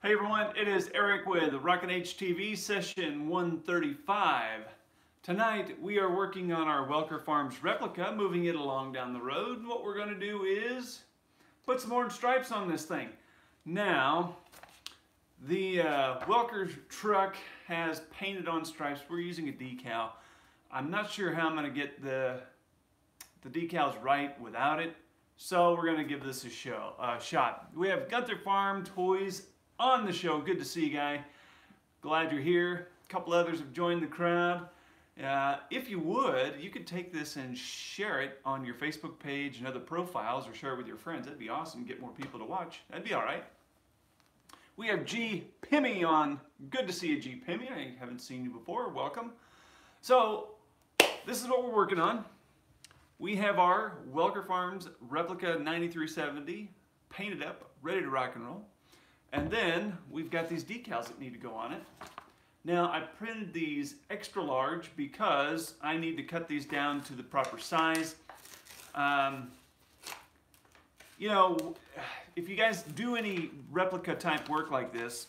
Hey everyone, it is Eric with Rockin' HTV session 135. Tonight we are working on our Welker Farms replica, moving it along down the road. And what we're going to do is put some orange stripes on this thing. Now, the Welker truck has painted on stripes. We're using a decal. I'm not sure how I'm going to get the decals right without it, so we're going to give this a shot. We have Gunther Farm Toys on the show. Good to see you, guy. Glad you're here. A couple others have joined the crowd. If you would, you could take this and share it on your Facebook page and other profiles, or share it with your friends. That'd be awesome. Get more people to watch. That'd be all right. We have G. Pimmy on. Good to see you, G. Pimmy. I haven't seen you before. Welcome. So, this is what we're working on. We have our Welker Farms Replica 9370 painted up, ready to rock and roll. And then we've got these decals that need to go on it. Now I printed these extra large because I need to cut these down to the proper size. You know, if you guys do any replica type work like this,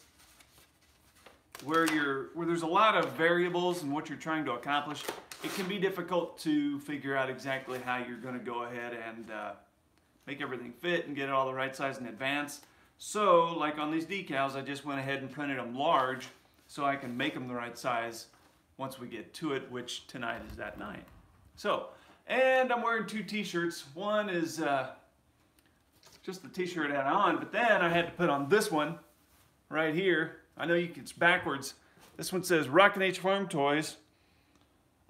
where there's a lot of variables in what you're trying to accomplish, it can be difficult to figure out exactly how you're going to go ahead and make everything fit and get it all the right size in advance. So, like on these decals, I just went ahead and printed them large so I can make them the right size once we get to it, which tonight is that night. So, and I'm wearing two t-shirts. One is just the t-shirt I had on, but then I had to put on this one right here. I know it's backwards. This one says Rockin' H Farm Toys.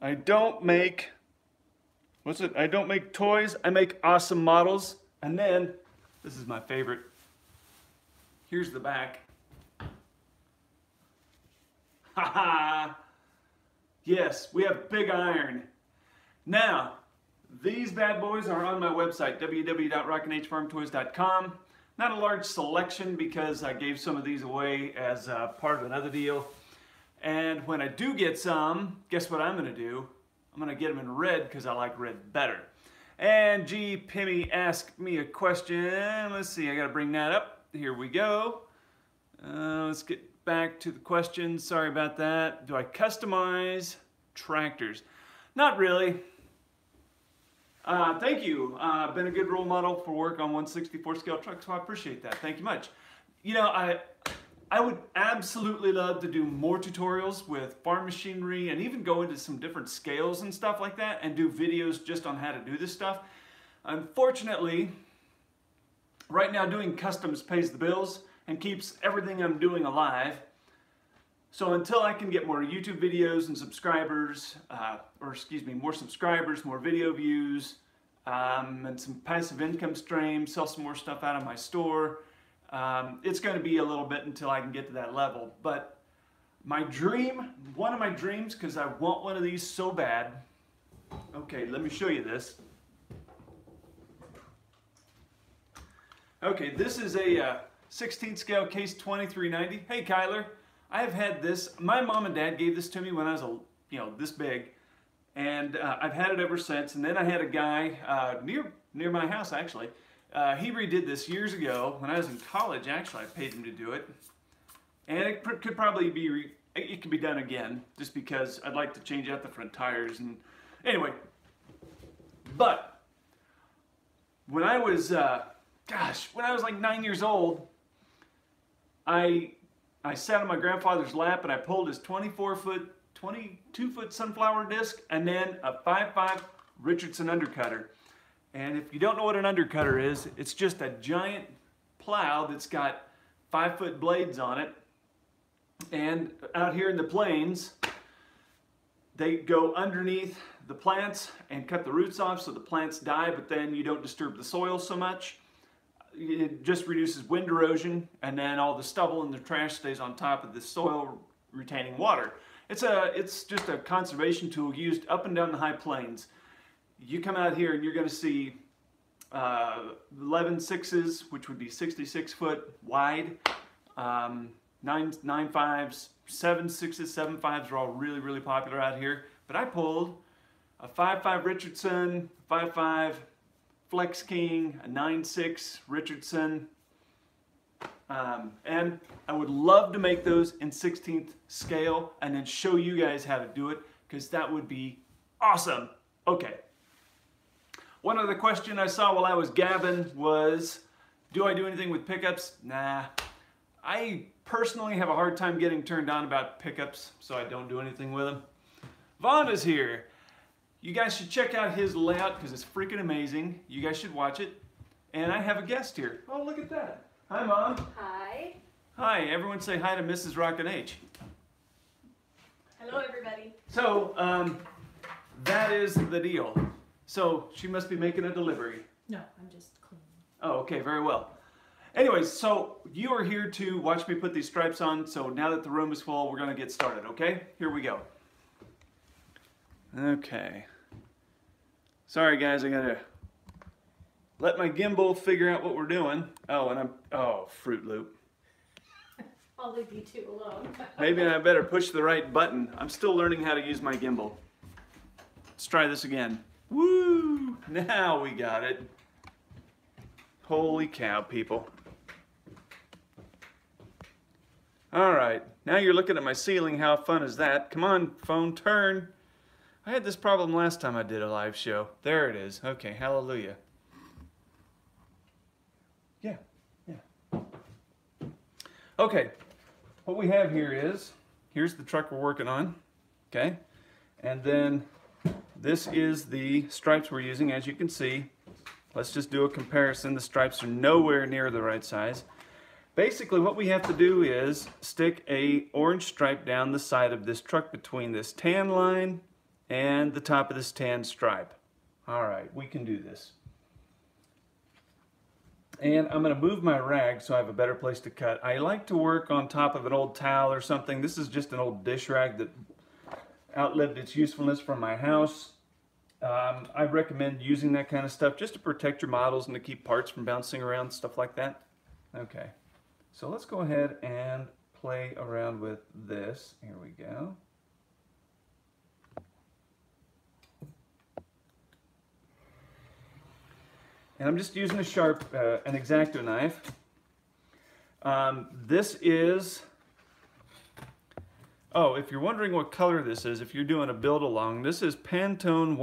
I don't make, I don't make toys, I make awesome models. And then, this is my favorite. Here's the back. Haha! Yes, we have big iron. Now, these bad boys are on my website, www.rockinhfarmtoys.com. Not a large selection because I gave some of these away as part of another deal. And when I do get some, guess what I'm going to do? I'm going to get them in red because I like red better. And G. Pimmy asked me a question. Let's see, I got to bring that up. Here we go. Let's get back to the question. Sorry about that. Do I customize tractors? Not really. Thank you. Been a good role model for work on 1/64 scale trucks, so I appreciate that. Thank you much. You know, I would absolutely love to do more tutorials with farm machinery and even go into some different scales and stuff like that and do videos just on how to do this stuff. Unfortunately, right now doing customs pays the bills and keeps everything I'm doing alive. So until I can get more YouTube videos and subscribers, more subscribers, more video views, and some passive income streams, sell some more stuff out of my store, it's going to be a little bit until I can get to that level. But my dream, one of my dreams, because I want one of these so bad. Okay, let me show you this. Okay, this is a 16th scale case 2390. Hey Kyler, I have had this. My mom and dad gave this to me when I was this big, and I've had it ever since. And then I had a guy near my house actually. He redid this years ago when I was in college. Actually, I paid him to do it, and it could probably be it could be done again just because I'd like to change out the front tires. And anyway, but when I was when I was like 9 years old, I sat on my grandfather's lap and I pulled his 22-foot sunflower disc and then a 5.5 Richardson undercutter. And if you don't know what an undercutter is, it's just a giant plow that's got 5-foot blades on it. And out here in the plains, they go underneath the plants and cut the roots off so the plants die, but then you don't disturb the soil so much. It just reduces wind erosion, and then all the stubble and the trash stays on top of the soil retaining water. It's just a conservation tool used up and down the high plains. You come out here and you're going to see 11.6s, which would be 66 foot wide, 9.5s, 7.6s, 7.5s are all really popular out here. But I pulled a 5.5 Richardson, 5.5 Flex King, a 9.6 Richardson, And I would love to make those in 16th scale and then show you guys how to do it, because that would be awesome. Okay. One other question I saw while I was gabbing was, do I do anything with pickups? Nah. I personally have a hard time getting turned on about pickups, so I don't do anything with them. Vaughn is here. You guys should check out his layout because it's freaking amazing. You guys should watch it. And I have a guest here. Oh, look at that. Hi, Mom. Hi. Hi. Everyone say hi to Mrs. Rockin' H. Hello, everybody. So, that is the deal. So, she must be making a delivery. No, I'm just cleaning. Oh, okay. Very well. Anyways, so you are here to watch me put these stripes on. So now that the room is full, we're going to get started, okay? Here we go. Okay. Sorry, guys. I got to let my gimbal figure out what we're doing. Oh, and oh, Fruit Loop. I'll leave you two alone. Maybe I better push the right button. I'm still learning how to use my gimbal. Let's try this again. Woo! Now we got it. Holy cow, people. All right, now you're looking at my ceiling. How fun is that? Come on, phone, turn. I had this problem last time I did a live show. There it is. Okay, hallelujah. Yeah. Okay, what we have here is, here's the truck we're working on, okay? And then this is the stripes we're using, as you can see. Let's just do a comparison. The stripes are nowhere near the right size. Basically, what we have to do is stick a orange stripe down the side of this truck between this tan line and the top of this tan stripe. All right, we can do this. And I'm going to move my rag so I have a better place to cut. I like to work on top of an old towel or something. This is just an old dish rag that outlived its usefulness from my house. I recommend using that kind of stuff just to protect your models and to keep parts from bouncing around, stuff like that. Okay, so let's go ahead and play around with this. Here we go. And I'm just using a sharp, an X-Acto knife. This is, oh, if you're wondering what color this is, if you're doing a build along, this is Pantone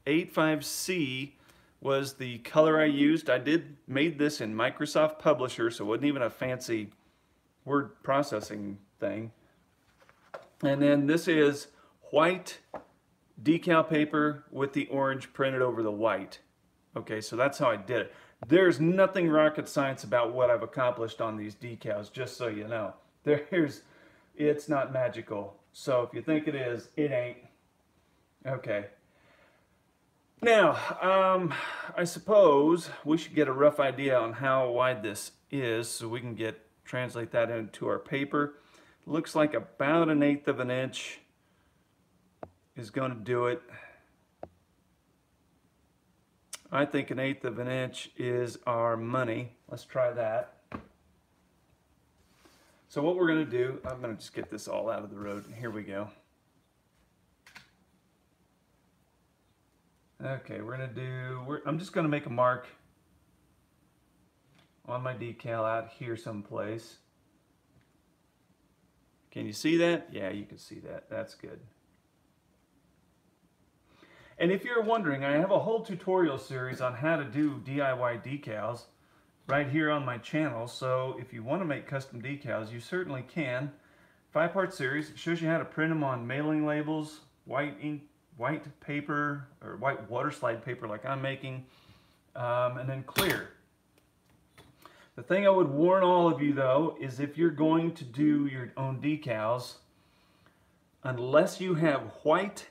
1585C was the color I used. I made this in Microsoft Publisher, so it wasn't even a fancy word processing thing. And then this is white decal paper with the orange printed over the white. Okay, so that's how I did it. There's nothing rocket science about what I've accomplished on these decals, just so you know. It's not magical. So if you think it is, it ain't. Okay. Now, I suppose we should get a rough idea on how wide this is so we can translate that into our paper. Looks like about 1/8 of an inch is going to do it. I think 1/8 of an inch is our money. Let's try that. So what we're going to do, I'm going to just get this all out of the road. Here we go. Okay, I'm just going to make a mark on my decal out here someplace. Can you see that? Yeah, you can see that. That's good. And if you're wondering, I have a whole tutorial series on how to do DIY decals right here on my channel. So if you want to make custom decals, you certainly can. 5-part series. It shows you how to print them on mailing labels, white paper, or white water slide paper like I'm making, and then clear. The thing I would warn all of you though is if you're going to do your own decals, unless you have white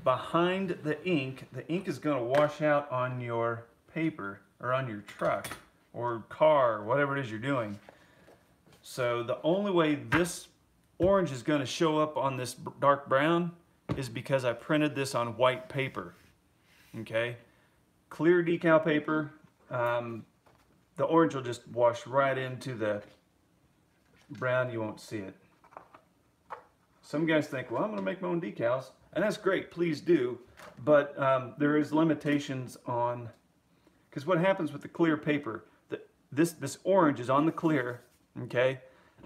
behind the ink is going to wash out on your paper or on your truck or car, or whatever it is you're doing. So the only way this orange is going to show up on this dark brown is because I printed this on white paper. Okay, clear decal paper, the orange will just wash right into the brown. You won't see it. Some guys think, well, I'm going to make my own decals. And that's great, please do, but there is limitations on, because what happens with the clear paper, this orange is on the clear, okay?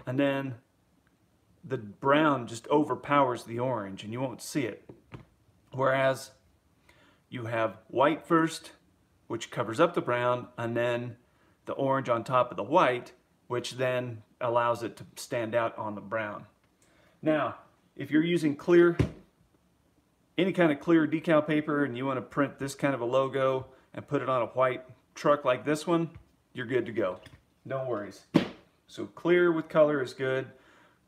And then the brown just overpowers the orange and you won't see it. Whereas you have white first, which covers up the brown, and then the orange on top of the white, which then allows it to stand out on the brown. Now, if you're using clear, any kind of clear decal paper, and you want to print this kind of a logo and put it on a white truck like this one, you're good to go. No worries. So clear with color is good.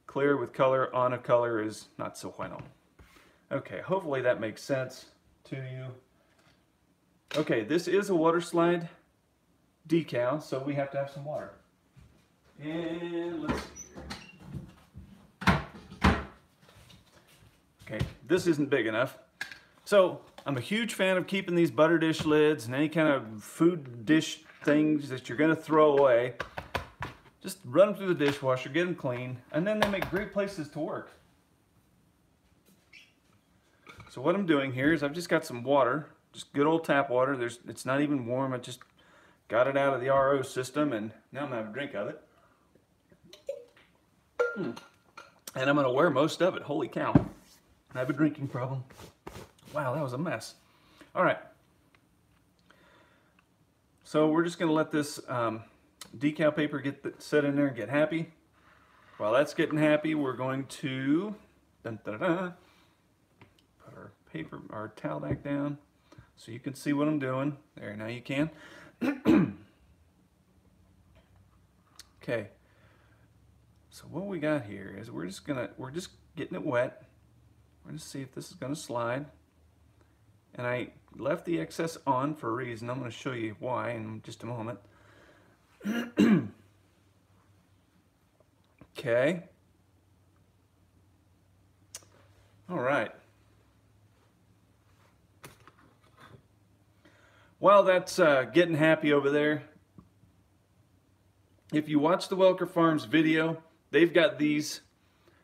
Clear with color on a color is not so bueno. Okay, hopefully that makes sense to you. Okay, this is a water slide decal, so we have to have some water. And let's see here. Okay, this isn't big enough. So I'm a huge fan of keeping these butter dish lids and any kind of food dish things that you're gonna throw away. Just run them through the dishwasher, get them clean, and then they make great places to work. So what I'm doing here is I've just got some water, just good old tap water. It's not even warm. I just got it out of the RO system, and now I'm gonna have a drink of it. And I'm gonna wear most of it. Holy cow! I have a drinking problem. Wow, that was a mess. All right. So we're just gonna let this decal paper get set in there and get happy. While that's getting happy, we're going to put our paper, our towel back down so you can see what I'm doing. There, now you can. Okay. So what we got here is we're just getting it wet. We're gonna see if this is gonna slide. And I left the excess on for a reason. I'm gonna show you why in just a moment. Okay. All right. While that's getting happy over there, if you watch the Welker Farms video, they've got these,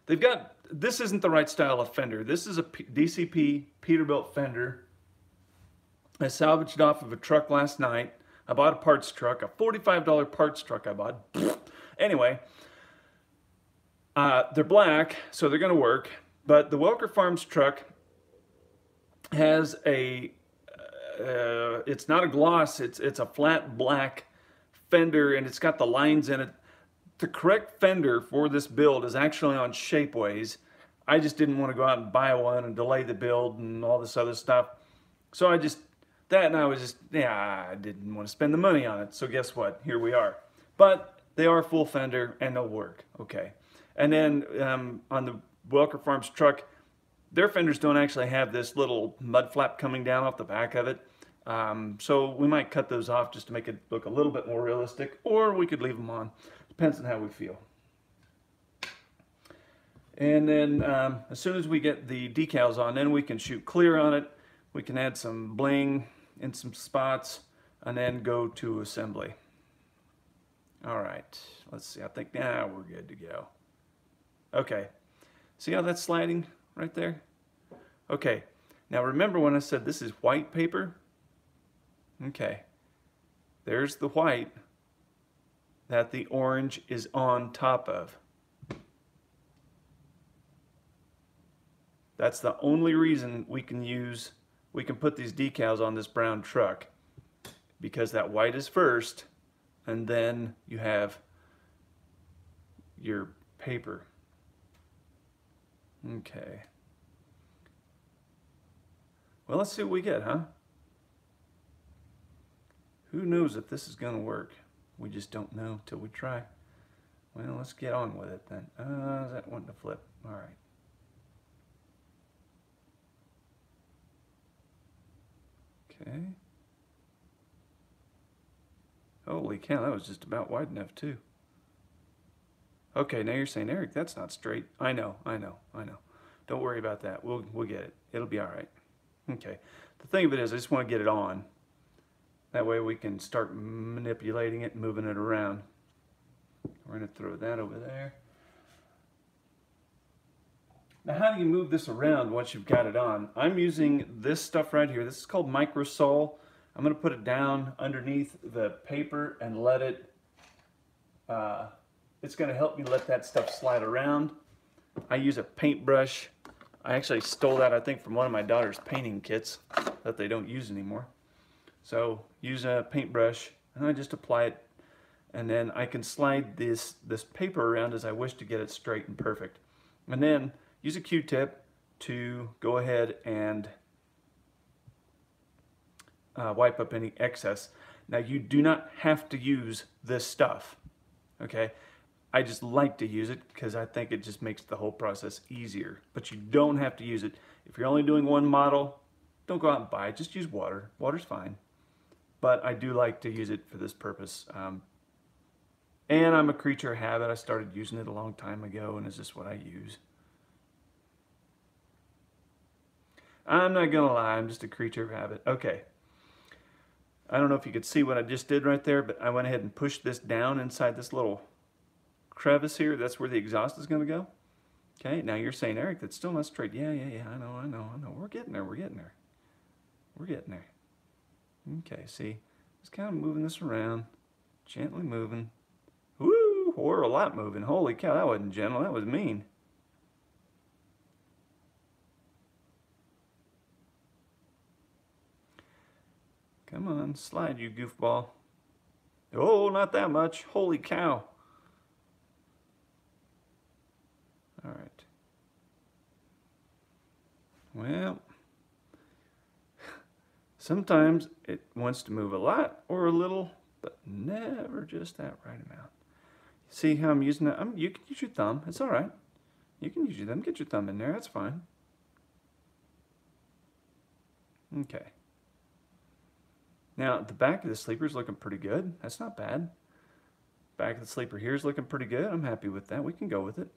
this isn't the right style of fender. This is a DCP Peterbilt fender. I salvaged off of a truck last night. I bought a parts truck, a $45 parts truck I bought. Anyway, they're black, so they're gonna work, but the Welker Farms truck has a, it's not a gloss, it's a flat black fender, and it's got the lines in it. The correct fender for this build is actually on Shapeways. I just didn't want to go out and buy one and delay the build and all this other stuff. So I just, I didn't want to spend the money on it. So guess what? Here we are. But they are full fender and they'll work. Okay. And then on the Welker Farms truck, their fenders don't actually have this little mud flap coming down off the back of it. So we might cut those off just to make it look a little bit more realistic, or we could leave them on. Depends on how we feel. And then as soon as we get the decals on, then we can shoot clear on it. We can add some bling in some spots and then go to assembly. All right, let's see. I think now we're good to go. Okay, see how that's sliding right there? Okay, now remember when I said this is white paper? Okay, there's the white that the orange is on top of. That's the only reason we can put these decals on this brown truck, because that white is first and then you have your paper. Okay. Well, let's see what we get, huh? Who knows if this is going to work? We just don't know till we try. Well, let's get on with it then. That wanting to flip. All right. Okay. Holy cow, that was just about wide enough too. Okay, now you're saying, Eric, that's not straight. I know. Don't worry about that. We'll get it. It'll be all right. Okay. The thing of it is, I just want to get it on. That way we can start manipulating it and moving it around. We're going to throw that over there. Now, how do you move this around once you've got it on? I'm using this stuff right here. This is called Microsol. I'm going to put it down underneath the paper and let it it's going to help me let that stuff slide around. I use a paintbrush. I actually stole that, I think, from one of my daughter's painting kits that they don't use anymore. So use a paintbrush, and I just apply it, and then I can slide this paper around as I wish to get it straight and perfect. And then use a Q-tip to go ahead and wipe up any excess. Now, you do not have to use this stuff, okay? I just like to use it because I think it just makes the whole process easier. But you don't have to use it. If you're only doing one model, don't go out and buy it. Just use water. Water's fine. But I do like to use it for this purpose. And I'm a creature of habit. I started using it a long time ago, and it's just what I use. I'm not gonna lie, I'm just a creature of habit. Okay. I don't know if you could see what I just did right there, but I went ahead and pushed this down inside this little crevice here. That's where the exhaust is gonna go. Okay, now you're saying, Eric, that's still not straight. Yeah, I know. We're getting there. We're getting there. Okay, see, just kind of moving this around, gently moving. Woo, or a lot moving. Holy cow, that wasn't gentle, that was mean. Come on, slide, you goofball. Oh, not that much. Holy cow. All right. Well, sometimes it wants to move a lot or a little, but never just that right amount. See how I'm using that? You can use your thumb. It's all right. You can use your thumb. Get your thumb in there. That's fine. Okay. Now, the back of the sleeper is looking pretty good. That's not bad. Back of the sleeper here is looking pretty good. I'm happy with that. We can go with it.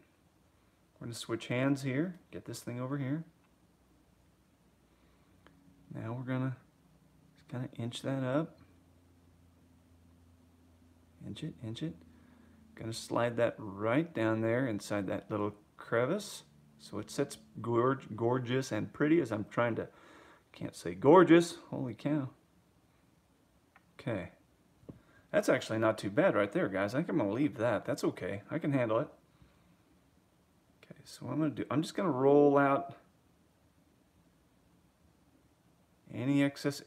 We're going to switch hands here. Get this thing over here. Now we're going to just kind of inch that up. Inch it, inch it. Going to slide that right down there inside that little crevice. So it sits gorgeous and pretty as I'm trying to, can't say gorgeous. Holy cow. Okay. That's actually not too bad right there, guys. I think I'm going to leave that. That's okay. I can handle it. Okay, so what I'm going to do, I'm just going to roll out any excess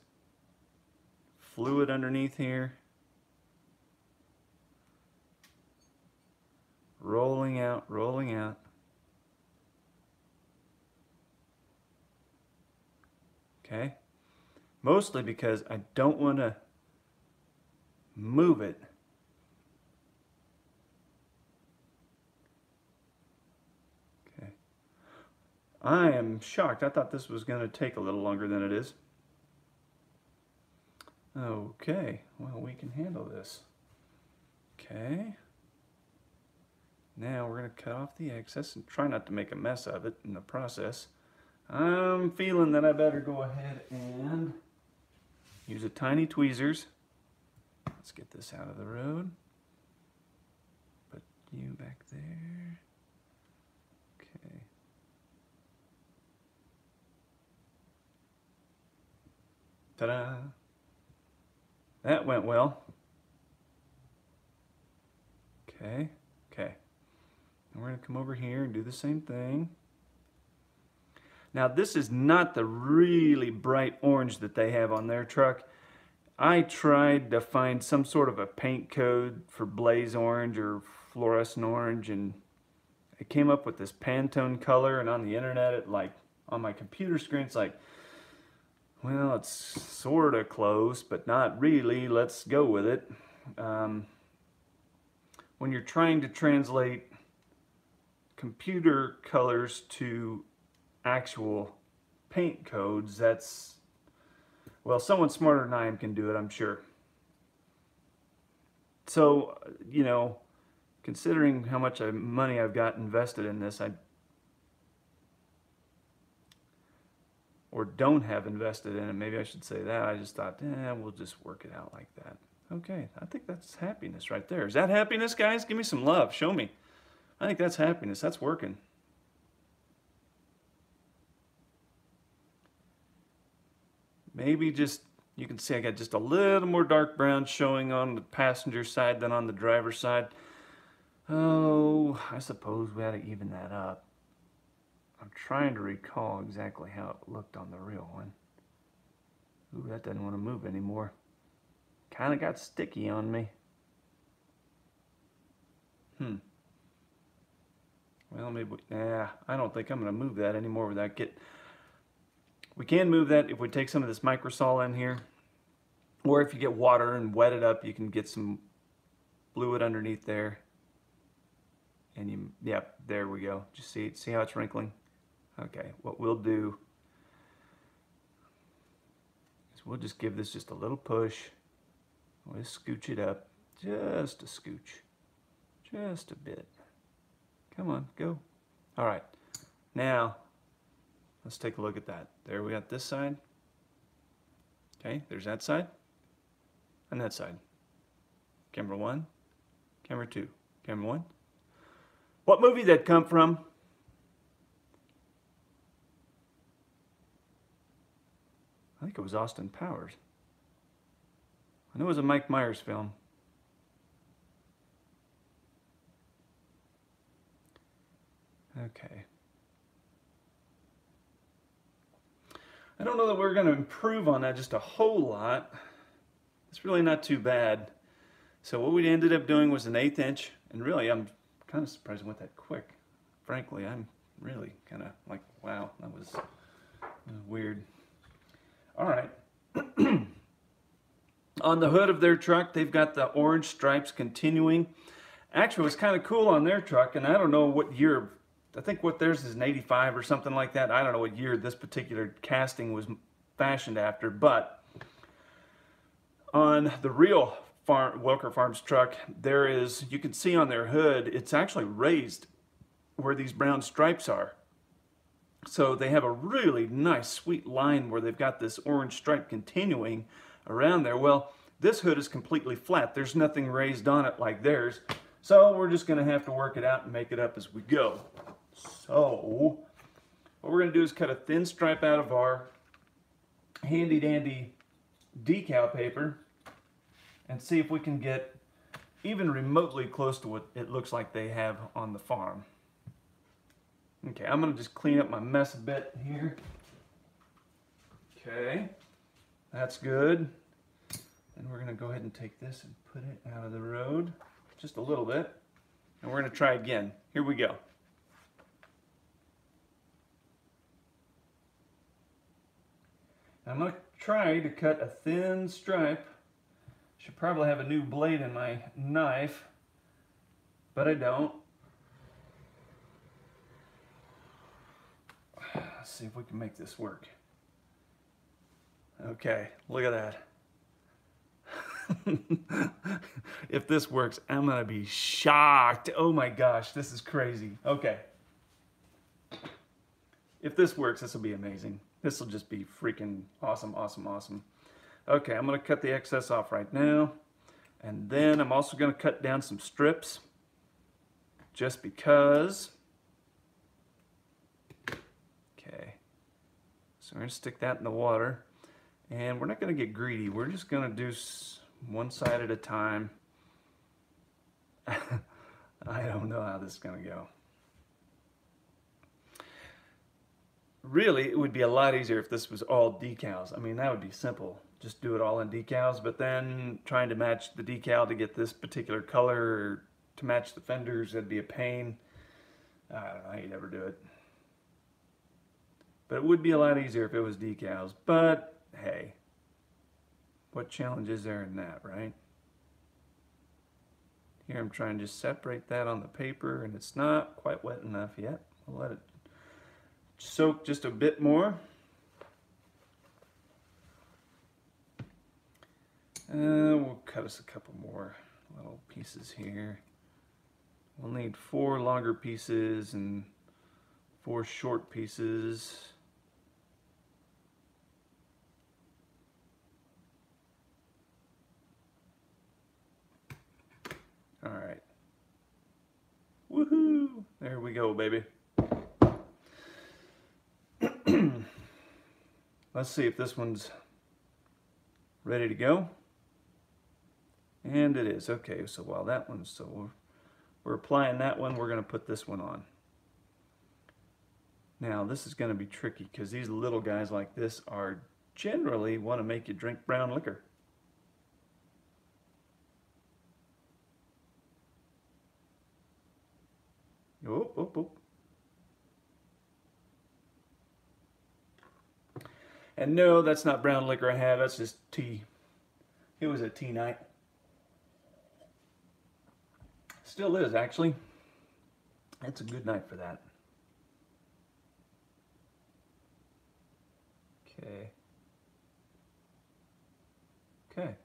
fluid underneath here. Rolling out, rolling out. Okay. Mostly because I don't want to move it. Okay. I am shocked. I thought this was going to take a little longer than it is. Okay. Well, we can handle this. Okay. Now we're going to cut off the excess and try not to make a mess of it in the process. I'm feeling that I better go ahead and use a tiny tweezers. Let's get this out of the road. Put you back there. Okay. Ta-da! That went well. Okay. Okay. And we're going to come over here and do the same thing. Now, this is not the really bright orange that they have on their truck. I tried to find some sort of a paint code for blaze orange or fluorescent orange, and I came up with this Pantone color, and on the internet, it on my computer screen, it's like, well, it's sort of close, but not really. Let's go with it. When you're trying to translate computer colors to actual paint codes, that's, well, someone smarter than I am can do it, I'm sure. So, you know, considering how much money I've got invested in this, or don't have invested in it, maybe I should say that. I just thought, we'll just work it out like that. Okay, I think that's happiness right there. Is that happiness, guys? Give me some love. Show me. I think that's happiness. That's working. Maybe just, you can see I got just a little more dark brown showing on the passenger side than on the driver's side. Oh, I suppose we ought to even that up. I'm trying to recall exactly how it looked on the real one. Ooh, that doesn't want to move anymore. Kind of got sticky on me. Well, maybe, I don't think I'm going to move that anymore without we can move that if we take some of this microsol in here. Or if you get water and wet it up, you can get some fluid underneath there. And there we go. Just see how it's wrinkling? Okay, what we'll do is we'll just give this just a little push. We'll just scooch it up, just a scooch, just a bit. Come on, go. All right, now let's take a look at that. There we got this side. Okay, there's that side and that side. Camera 1, camera 2, camera 1. What movie that come from? I think it was Austin Powers. I know it was a Mike Myers film. Okay. I don't know that we're going to improve on that just a whole lot. It's really not too bad. So what we ended up doing was an 1/8 inch, and really I'm kind of surprised it went that quick. Frankly, I'm really kind of like, wow, that was weird. All right. On the hood of their truck, they've got the orange stripes continuing. Actually, what's kind of cool on their truck, and I don't know what year, I think what theirs is an 85 or something like that. I don't know what year this particular casting was fashioned after, but on the real Welker Farms truck, there is, you can see on their hood, it's actually raised where these brown stripes are. So they have a really nice sweet line where they've got this orange stripe continuing around there. Well, this hood is completely flat. There's nothing raised on it like theirs. So we're just going to have to work it out and make it up as we go. So what we're going to do is cut a thin stripe out of our handy dandy decal paper and see if we can get even remotely close to what it looks like they have on the farm. Okay, I'm going to just clean up my mess a bit here. Okay, that's good. And we're going to go ahead and take this and put it out of the road just a little bit. And we're going to try again. Here we go. I'm going to try to cut a thin stripe. Should probably have a new blade in my knife, but I don't. Let's see if we can make this work. Okay, look at that. If this works, I'm gonna be shocked. Oh my gosh, this is crazy. Okay. If this works, this will be amazing. This will just be freaking awesome, awesome, awesome. Okay, I'm gonna cut the excess off right now. And then I'm also gonna cut down some strips just because. Okay, so we're gonna stick that in the water. And we're not gonna get greedy. We're just gonna do one side at a time. I don't know how this is gonna go. Really, it would be a lot easier if this was all decals. I mean, that would be simple. Just do it all in decals, but then trying to match the decal to get this particular color or to match the fenders, that'd be a pain. I don't know how you'd ever do it. But it would be a lot easier if it was decals. But hey, what challenge is there in that, right? Here I'm trying to just separate that on the paper, and it's not quite wet enough yet. I'll let it soak just a bit more. We'll cut us a couple more little pieces here. We'll need 4 longer pieces and 4 short pieces. All right. Woohoo! There we go, baby. Let's see if this one's ready to go. And it is. Okay, so while that one's, so we'll We're applying that one. We're going to put this one on. Now, this is going to be tricky because these little guys like this are generally want to make you drink brown liquor. Oh, oh, oh. And no, that's not brown liquor I have. That's just tea. It was a tea night. Still is, actually. It's a good night for that. Okay. Okay.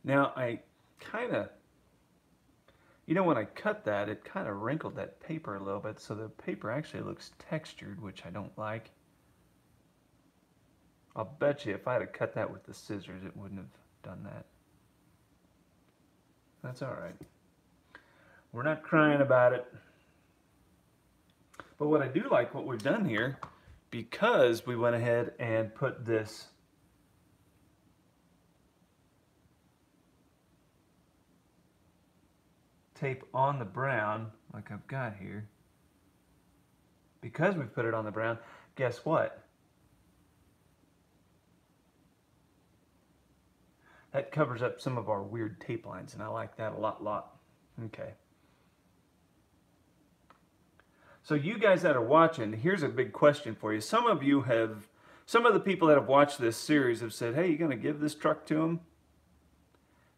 Now, I kind of, when I cut that, it kind of wrinkled that paper a little bit, so the paper actually looks textured, which I don't like. I'll bet you if I had cut that with the scissors, it wouldn't have done that. That's all right. We're not crying about it. But what I do like what we've done here, because we went ahead and put this tape on the brown, like I've got here, because we've put it on the brown, guess what? That covers up some of our weird tape lines, and I like that a lot. Okay. So you guys that are watching, here's a big question for you. Some of the people that have watched this series have said, hey, you going to give this truck to them?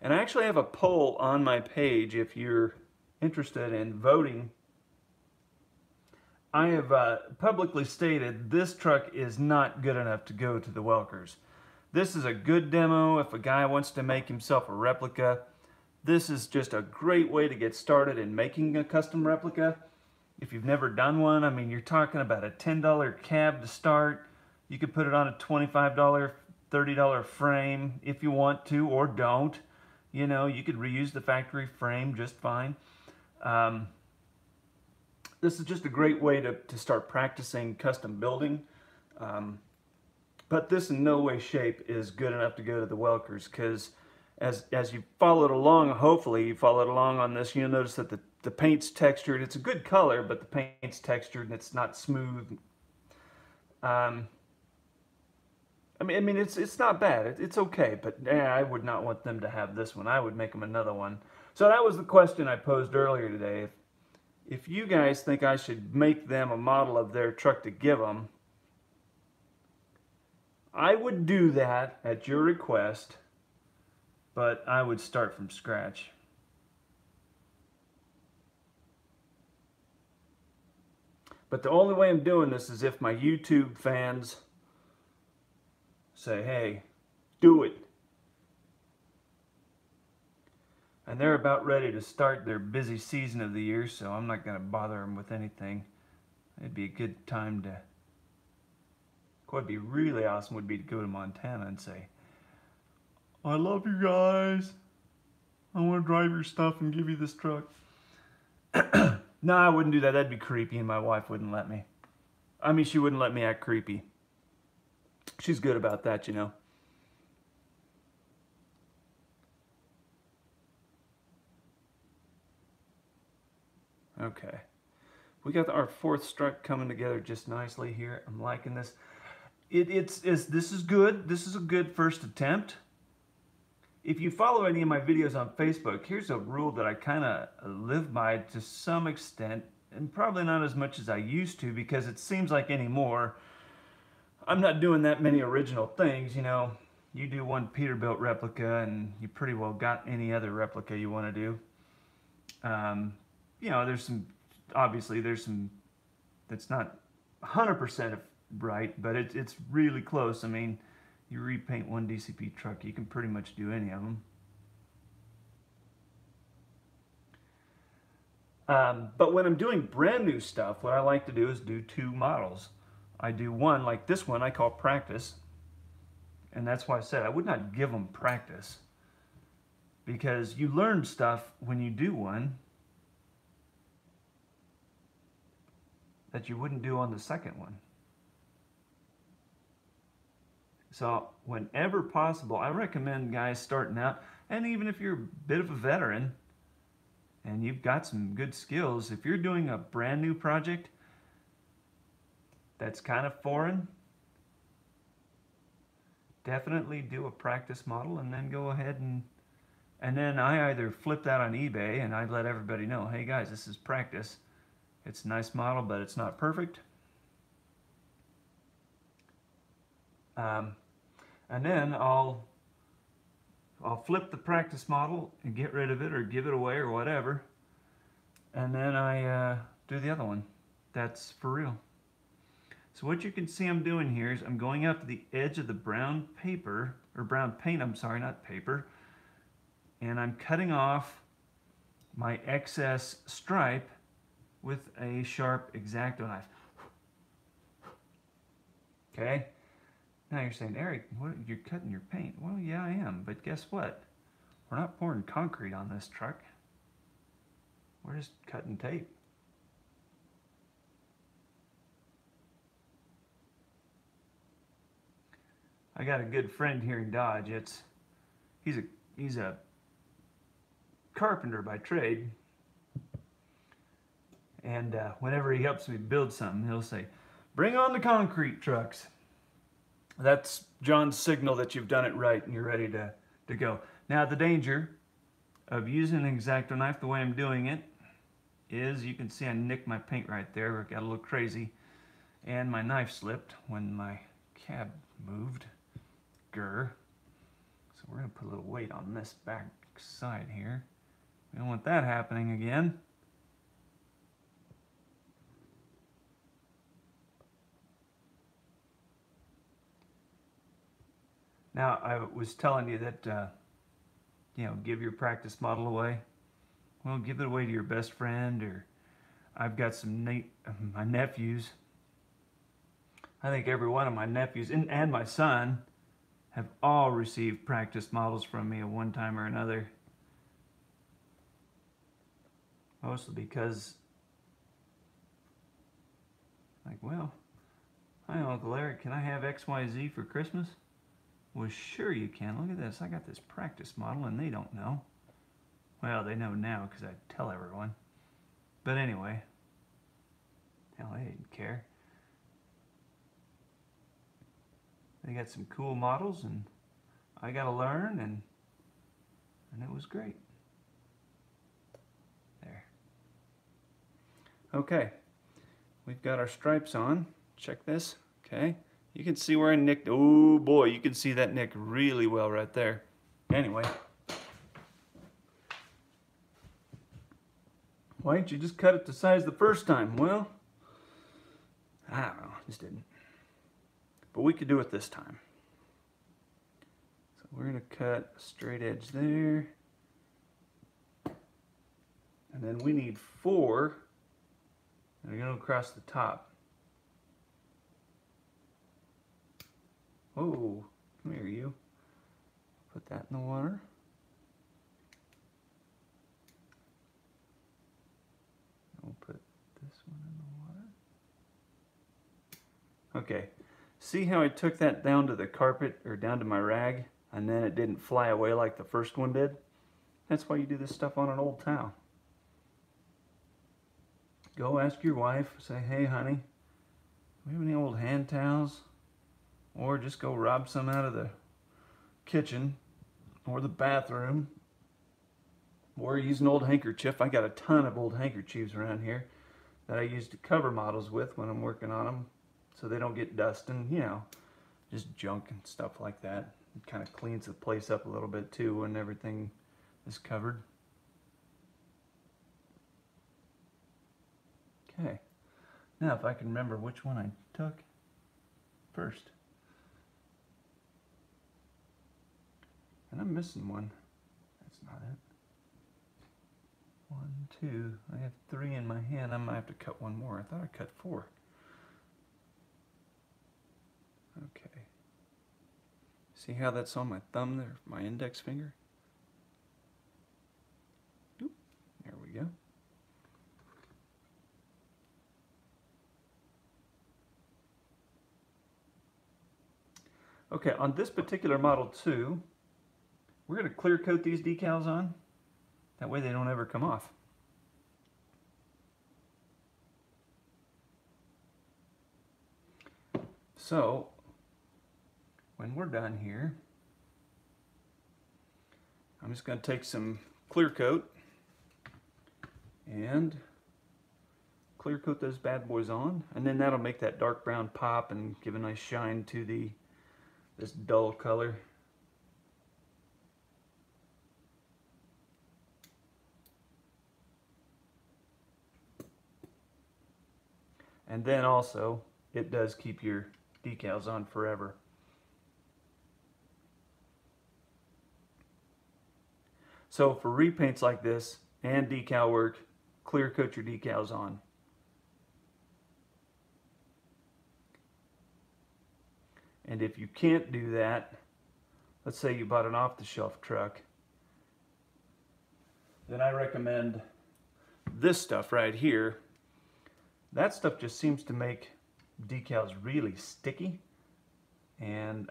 And I actually have a poll on my page if you're interested in voting. I have publicly stated this truck is not good enough to go to the Welkers. This is a good demo if a guy wants to make himself a replica. This is just a great way to get started in making a custom replica. If you've never done one, I mean, you're talking about a $10 cab to start. You could put it on a $25, $30 frame if you want to, or don't. You know, you could reuse the factory frame just fine. This is just a great way to start practicing custom building. But this in no way, shape is good enough to go to the Welkers, because as you followed along, hopefully you followed along on this, you'll notice that the paint's textured. It's a good color, but the paint's textured and it's not smooth. I mean, it's not bad. It's okay, but I would not want them to have this one. I would make them another one. So that was the question I posed earlier today. If you guys think I should make them a model of their truck to give them, I would do that at your request, but I would start from scratch. But the only way I'm doing this is if my YouTube fans say, hey, do it. And they're about ready to start their busy season of the year, so I'm not going to bother them with anything. It'd be a good time to... What would be really awesome would be to go to Montana and say, I love you guys. I want to drive your stuff and give you this truck. No, I wouldn't do that. That'd be creepy, and my wife wouldn't let me. I mean, she wouldn't let me act creepy. She's good about that, you know. Okay. We got our fourth strut coming together just nicely here. I'm liking this. This is good. This is a good first attempt. If you follow any of my videos on Facebook, here's a rule that I kind of live by to some extent, and probably not as much as I used to, because it seems like anymore I'm not doing that many original things. You know, you do one Peterbilt replica and you pretty well got any other replica you want to do. You know, obviously there's some that's not 100% right, but it's really close. I mean, you repaint one DCP truck, you can pretty much do any of them. But when I'm doing brand new stuff, what I like to do is do two models. I do one, like this one, I call practice. And that's why I said I would not give them practice, because you learn stuff when you do one that you wouldn't do on the second one. So whenever possible, I recommend guys starting out, and even if you're a bit of a veteran and you've got some good skills, if you're doing a brand new project that's kind of foreign, definitely do a practice model and then go ahead and then I either flip that on eBay and I'd let everybody know, hey guys, this is practice. It's a nice model, but it's not perfect. And then I'll flip the practice model and get rid of it or give it away or whatever. And then I do the other one. That's for real. So what you can see I'm doing here is I'm going out to the edge of the brown paper, or brown paint, I'm sorry, not paper. And I'm cutting off my excess stripe with a sharp X-Acto knife. Okay? Now you're saying, Eric, what, you're cutting your paint. Well, yeah, I am, but guess what? We're not pouring concrete on this truck. We're just cutting tape. I got a good friend here in Dodge. He's a carpenter by trade, and whenever he helps me build something, he'll say, "Bring on the concrete trucks." That's John's signal that you've done it right and you're ready to go. Now the danger of using an X-Acto knife the way I'm doing it is, you can see I nicked my paint right there. It got a little crazy, and my knife slipped when my cab moved. Grr. So we're going to put a little weight on this back side here. We don't want that happening again. Now, I was telling you that, give your practice model away. Well, give it away to your best friend, or I've got some my nephews. I think every one of my nephews and my son have all received practice models from me at one time or another. Mostly because, like, well, hi Uncle Eric, can I have XYZ for Christmas? Well, sure you can. Look at this. I got this practice model and they don't know. Well, they know now because I tell everyone. But anyway, hell, they didn't care. They got some cool models and I got to learn, and it was great. There. Okay, we've got our stripes on. Check this. Okay. You can see where I nicked. Oh boy, you can see that nick really well right there. Anyway, why didn't you just cut it to size the first time? Well, I don't know, just didn't. But we could do it this time. So we're going to cut a straight edge there. And then we need 4 that are going to across the top. Oh, come here, you. Put that in the water. We'll put this one in the water. Okay, see how I took that down to the carpet, or down to my rag, and then it didn't fly away like the first one did? That's why you do this stuff on an old towel. Go ask your wife, say, hey honey, do we have any old hand towels? Or just go rob some out of the kitchen or the bathroom, or use an old handkerchief. I got a ton of old handkerchiefs around here that I use to cover models with when I'm working on them, so they don't get dust and, just junk and stuff like that. It kind of cleans the place up a little bit too when everything is covered. Okay, now if I can remember which one I took first. And I'm missing one. That's not it. 1, 2. I have 3 in my hand. I might have to cut one more. I thought I cut 4. Okay. See how that's on my thumb there, my index finger? Oop, there we go. Okay, on this particular Model 2, we're going to clear coat these decals on. That way they don't ever come off. So, when we're done here, I'm just going to take some clear coat and clear coat those bad boys on, and then that'll make that dark brown pop and give a nice shine to this dull color. And then also, it does keep your decals on forever. So for repaints like this and decal work, clear coat your decals on. And if you can't do that, let's say you bought an off-the-shelf truck, then I recommend this stuff right here. That stuff just seems to make decals really sticky, and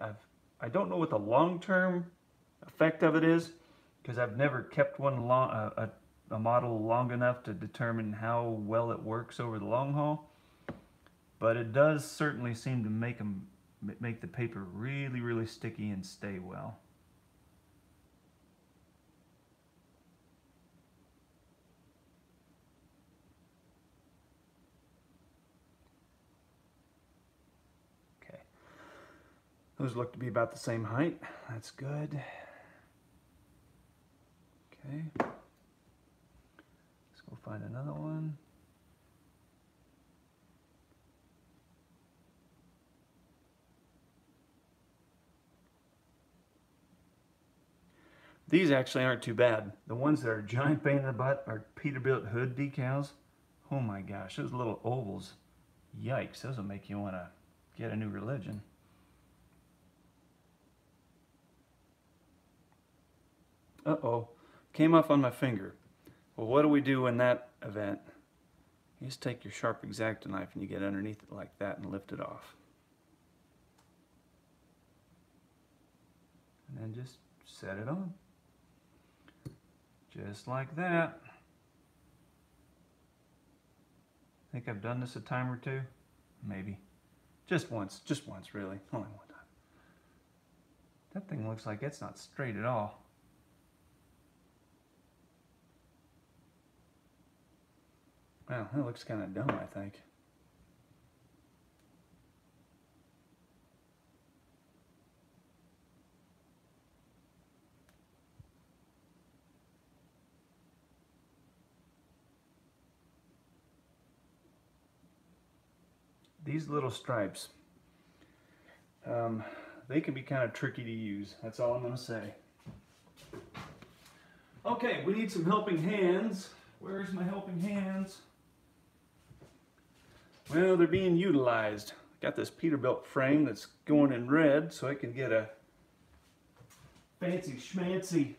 I don't know what the long-term effect of it is, because I've never kept one a model long enough to determine how well it works over the long haul, but it does certainly seem to make the paper really, really sticky and stay well. Okay, those look to be about the same height. That's good. Okay, let's go find another one. These actually aren't too bad. The ones that are giant pain in the butt are Peterbilt hood decals. Oh my gosh, those little ovals. Yikes, those will make you want to get a new religion. Uh-oh, came off on my finger. Well, what do we do in that event? You just take your sharp X-Acto knife and you get underneath it like that and lift it off. And then just set it on. Just like that. Think I've done this a time or two? Maybe. Just once really. Only one time. That thing looks like it's not straight at all. Wow, that looks kind of dumb, I think. These little stripes, they can be kind of tricky to use. That's all I'm going to say. Okay, we need some helping hands. Where's my helping hands? Well, they're being utilized. Got this Peterbilt frame that's going in red so I can get a fancy schmancy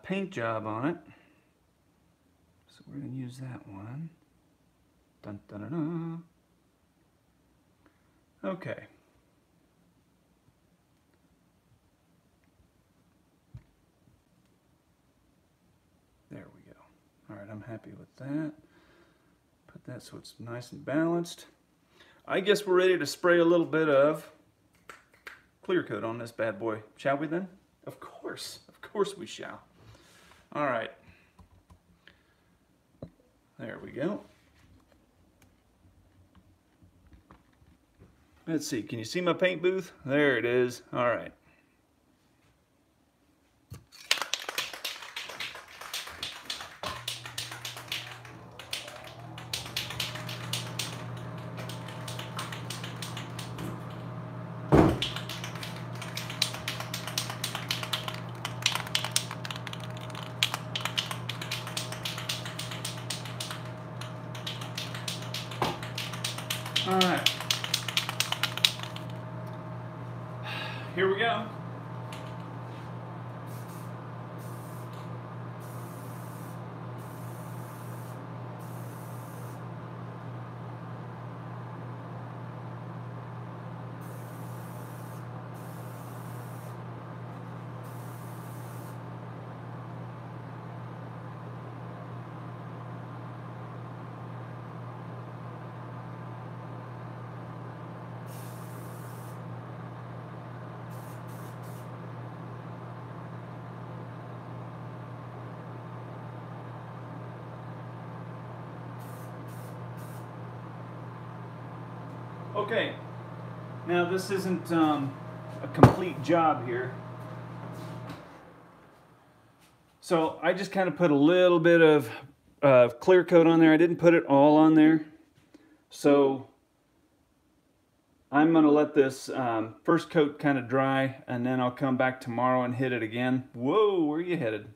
paint job on it. So we're going to use that one. Dun, dun, dun, dun. Okay. There we go. All right, I'm happy with that. Put that so it's nice and balanced. I guess we're ready to spray a little bit of clear coat on this bad boy. Shall we then? Of course we shall. All right. There we go. Let's see, can you see my paint booth? There it is. All right. All right. Here we go. Okay, now this isn't a complete job here. So I just kind of put a little bit of clear coat on there. I didn't put it all on there. So I'm going to let this first coat kind of dry, and then I'll come back tomorrow and hit it again. Whoa, where are you headed?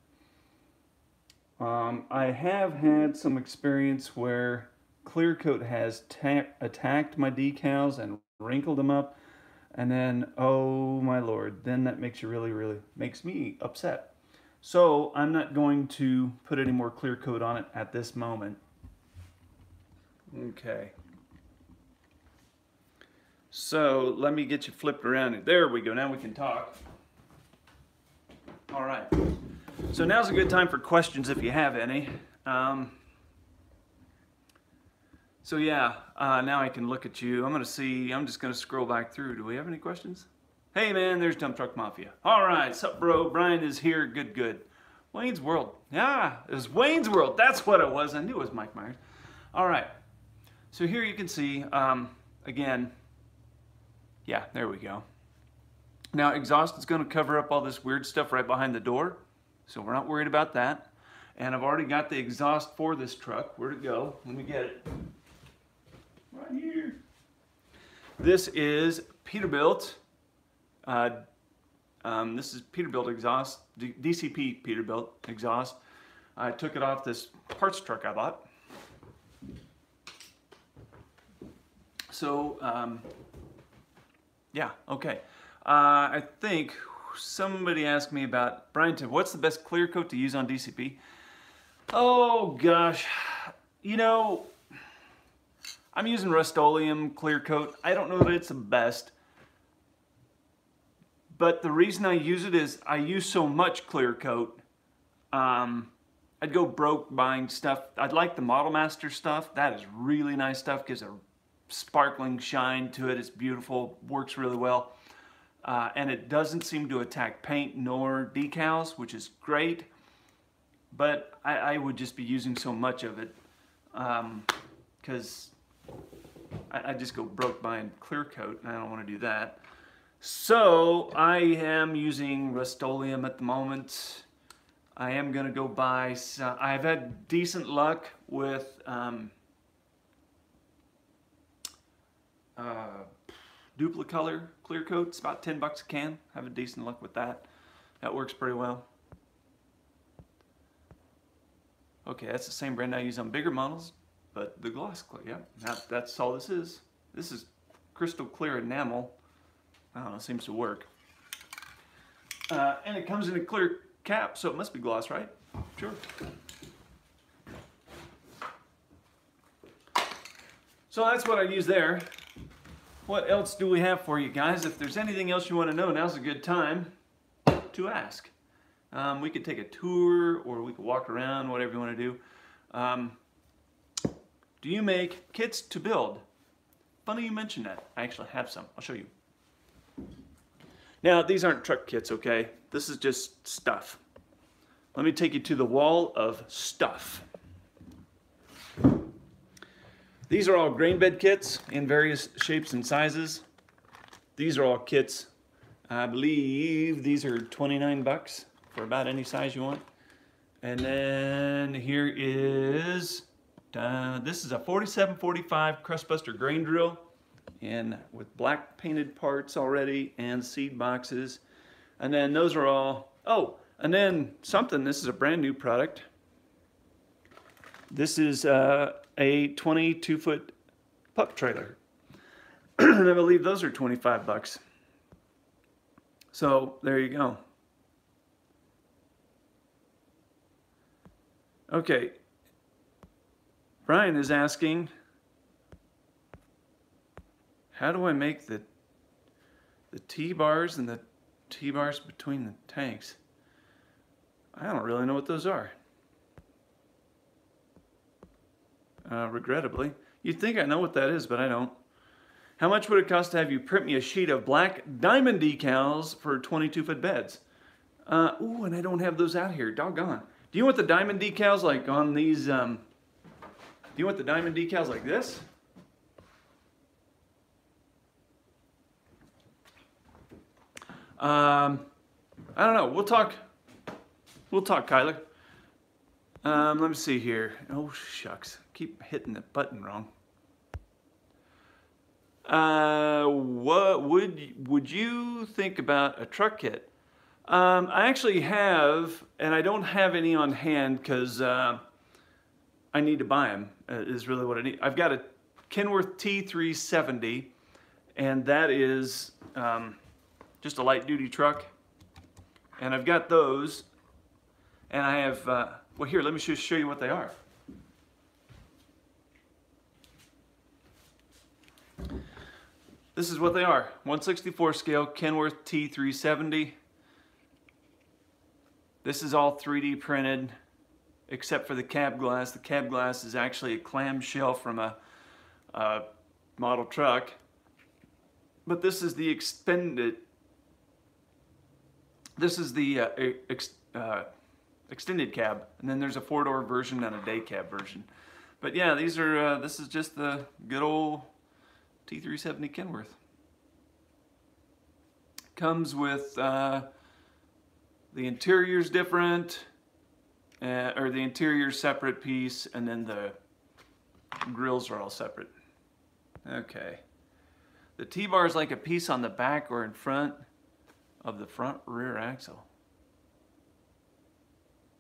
I have had some experience where clear coat has attacked my decals and wrinkled them up, and then, oh my lord, then that makes you really makes me upset. So I'm not going to put any more clear coat on it at this moment. Okay. So let me get you flipped around. There we go. Now we can talk. All right. So now's a good time for questions if you have any. So yeah, now I can look at you. I'm just going to scroll back through. Do we have any questions? Hey man, there's Dump Truck Mafia. All right, sup bro, Brian is here, good. Wayne's World, yeah, it was Wayne's World, that's what it was. I knew it was Mike Myers. All right, so here you can see, again, yeah, there we go. Now exhaust is gonna cover up all this weird stuff right behind the door, so we're not worried about that. And I've already got the exhaust for this truck. Where'd it go? Let me get it. Right here. This is Peterbilt. This is Peterbilt exhaust, DCP Peterbilt exhaust. I took it off this parts truck I bought. So, yeah, okay. I think somebody asked me about, Brian, what's the best clear coat to use on DCP? Oh gosh, you know, I'm using Rust-Oleum clear coat. I don't know that it's the best. But the reason I use it is I use so much clear coat. I'd go broke buying stuff. I'd like the Model Master stuff. That is really nice stuff. Gives a sparkling shine to it. It's beautiful. Works really well. And it doesn't seem to attack paint nor decals, which is great. But I would just be using so much of it because I just go broke buying clear coat, and I don't want to do that. So I am using Rust-Oleum at the moment. I am going to go buy some. I've had decent luck with Duplicolor clear coat. It's about 10 bucks a can. I have a decent luck with that. That works pretty well. Okay, that's the same brand I use on bigger models, but the gloss clear, yeah, that's all this is. This is crystal clear enamel. I don't know, it seems to work. And it comes in a clear cap, so it must be gloss, right? Sure. So that's what I use there. What else do we have for you guys? If there's anything else you want to know, now's a good time to ask. We could take a tour, or we could walk around, whatever you want to do. Do you make kits to build? Funny you mentioned that. I actually have some. I'll show you. Now, these aren't truck kits, okay? This is just stuff. Let me take you to the wall of stuff. These are all grain bed kits in various shapes and sizes. These are all kits. I believe these are 29 bucks for about any size you want. And then here is, this is a 4745 Crustbuster grain drill. And with black painted parts already and seed boxes. And then those are all, oh, and then something, this is a brand new product. This is a 22-foot pup trailer. And I believe those are 25 bucks. So there you go. Okay. Brian is asking, how do I make the T-bars and the T-bars between the tanks? I don't really know what those are. Regrettably. You'd think I know what that is, but I don't. How much would it cost to have you print me a sheet of black diamond decals for 22-foot beds? Ooh, and I don't have those out here. Doggone. Do you want the diamond decals like on these, do you want the diamond decals like this? I don't know. We'll talk. We'll talk, Kyler. Let me see here. Oh shucks, keep hitting the button wrong. What would you think about a truck kit? I actually have, and I don't have any on hand because I need to buy them. Is really what I need. I've got a Kenworth T370, and that is just a light duty truck. And I've got those, and I have. Well, here, let me just show you what they are. This is what they are. 1/64 scale Kenworth T370. This is all 3D printed, except for the cab glass. The cab glass is actually a clamshell from a model truck. But this is the extended. This is the extended cab, and then there's a 4-door version and a day cab version. But yeah, these are. This is just the good old T370 Kenworth. Comes with the interior's different, or the interior's separate piece, and then the grills are all separate. Okay. The T-bar is like a piece on the back or in front of the front rear axle.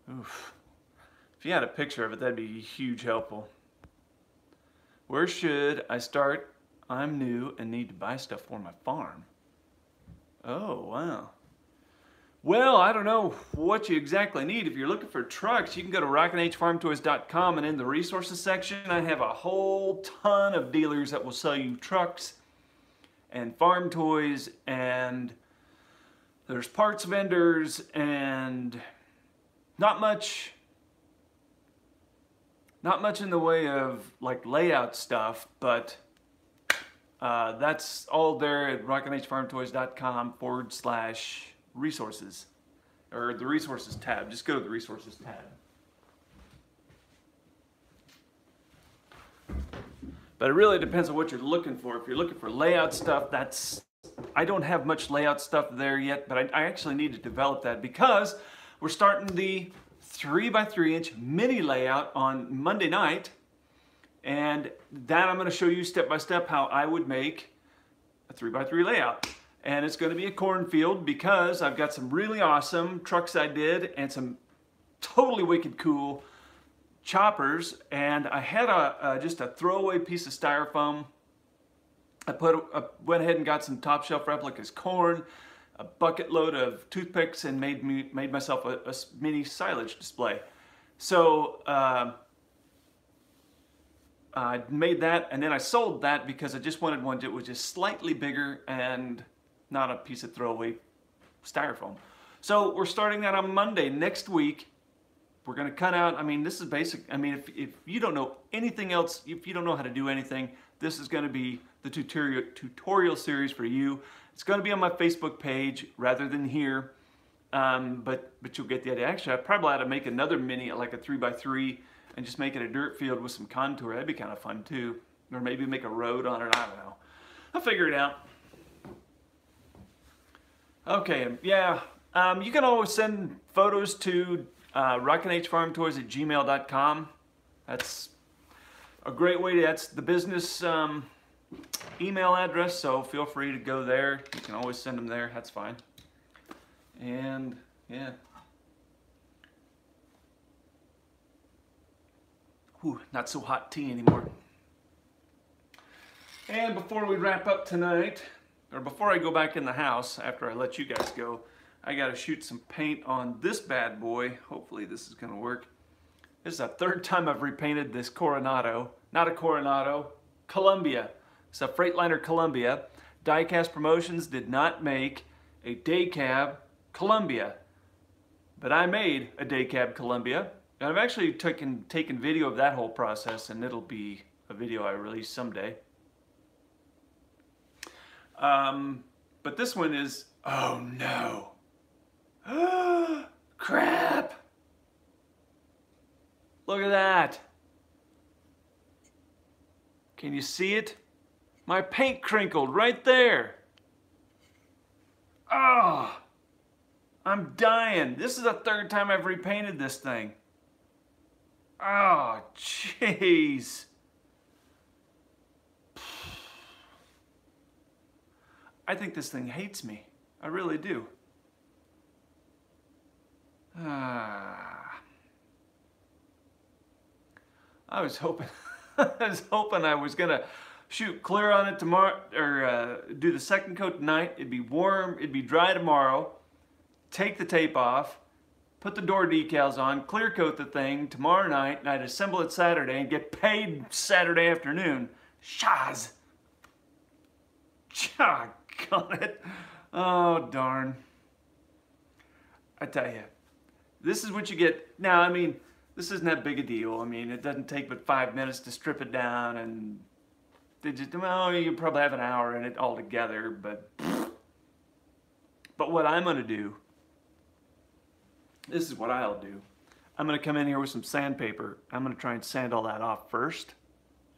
Oof. If you had a picture of it, that'd be huge helpful. Where should I start? I'm new and need to buy stuff for my farm. Oh, wow. Well, I don't know what you exactly need. If you're looking for trucks, you can go to rockinhfarmtoys.com, and in the resources section, I have a whole ton of dealers that will sell you trucks and farm toys, and there's parts vendors, and not much in the way of like layout stuff, but that's all there at rockinhfarmtoys.com/resources, or the resources tab. Just go to the resources tab. But it really depends on what you're looking for. If you're looking for layout stuff, I don't have much layout stuff there yet, but I actually need to develop that because we're starting the 3x3-inch mini layout on Monday night. And that I'm going to show you step by step how I would make a 3x3 layout. And it's going to be a cornfield because I've got some really awesome trucks I did and some totally wicked cool choppers. And I had just a throwaway piece of styrofoam. I went ahead and got some top shelf replicas corn, a bucket load of toothpicks, and made myself a mini silage display. So I made that, and then I sold that because I just wanted one that was just slightly bigger and not a piece of throwaway styrofoam. So we're starting that on Monday next week. We're going to cut out, I mean, this is basic. I mean, if you don't know anything else, if you don't know how to do anything, this is going to be the tutorial series for you. It's going to be on my Facebook page rather than here, but you'll get the idea. Actually, I probably ought to make another mini, like a 3x3, and just make it a dirt field with some contour. That'd be kind of fun too. Or maybe make a road on it, I don't know. I'll figure it out. Okay, yeah, you can always send photos to rockinhfarmtoys@gmail.com. That's a great way that's the business email address, so feel free to go there. You can always send them there, that's fine. And yeah. Whew, not so hot tea anymore. And before we wrap up tonight, or before I go back in the house, after I let you guys go, I gotta shoot some paint on this bad boy. Hopefully this is gonna work. This is the third time I've repainted this Coronado. Not a Coronado, Columbia. It's a Freightliner Columbia. Diecast Promotions did not make a day cab Columbia, but I made a day cab Columbia. And I've actually taken video of that whole process, and it'll be a video I release someday. But this one is, oh no. Crap. Look at that. Can you see it? My paint crinkled right there. Oh, I'm dying. This is the third time I've repainted this thing. Oh, jeez. I think this thing hates me. I really do. I was hoping I was gonna shoot clear on it tomorrow, or do the second coat tonight. It'd be warm, it'd be dry tomorrow. Take the tape off, put the door decals on, clear coat the thing tomorrow night, and I'd assemble it Saturday and get paid Saturday afternoon. Shaz! Got it. Oh, darn. I tell you, this is what you get. Now, I mean, this isn't that big a deal. I mean, it doesn't take but 5 minutes to strip it down, and well, you probably have an hour in it altogether, but what I'm gonna do, this is what I'll do. I'm gonna come in here with some sandpaper. I'm gonna try and sand all that off first,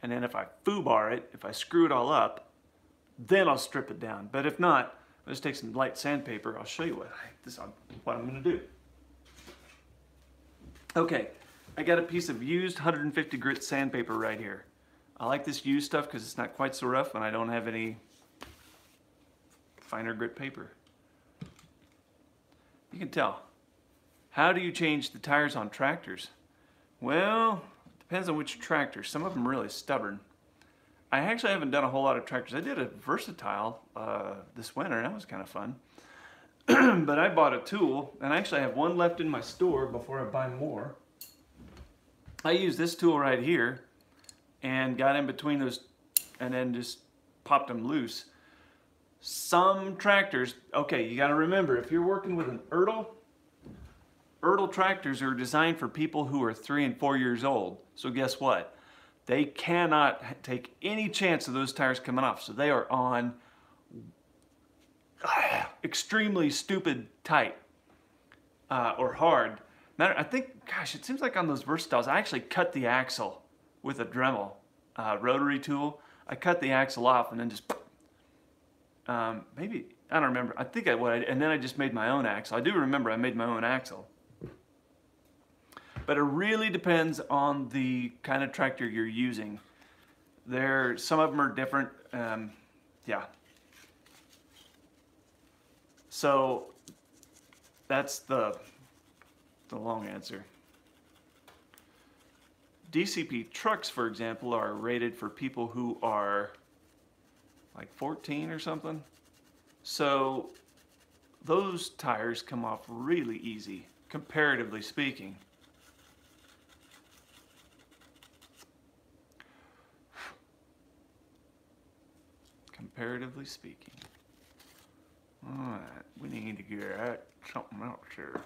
and then if I foobar it, if I screw it all up, then I'll strip it down. But if not, I'll just take some light sandpaper. I'll show you what I'm gonna do. Okay, I got a piece of used 150 grit sandpaper right here. I like this used stuff because it's not quite so rough and I don't have any finer grit paper. You can tell. How do you change the tires on tractors? Well, it depends on which tractor. Some of them are really stubborn. I actually haven't done a whole lot of tractors. I did a Versatile this winter, and that was kind of fun. But I bought a tool, and I actually have one left in my store before I buy more. I used this tool right here and got in between those and then just popped them loose. Some tractors, okay, you got to remember, if you're working with an Ertl tractors are designed for people who are 3 and 4 years old. So guess what? They cannot take any chance of those tires coming off. So they are on extremely stupid tight or hard. I think, gosh, it seems like on those Versatiles, I actually cut the axle with a Dremel rotary tool. I cut the axle off and then just, maybe, I don't remember. I think I would, and then I just made my own axle. I do remember I made my own axle. But it really depends on the kind of tractor you're using. Some of them are different, yeah. So that's the long answer. DCP trucks, for example, are rated for people who are like 14 or something. So those tires come off really easy, comparatively speaking. Comparatively speaking. Alright, we need to get at something else here.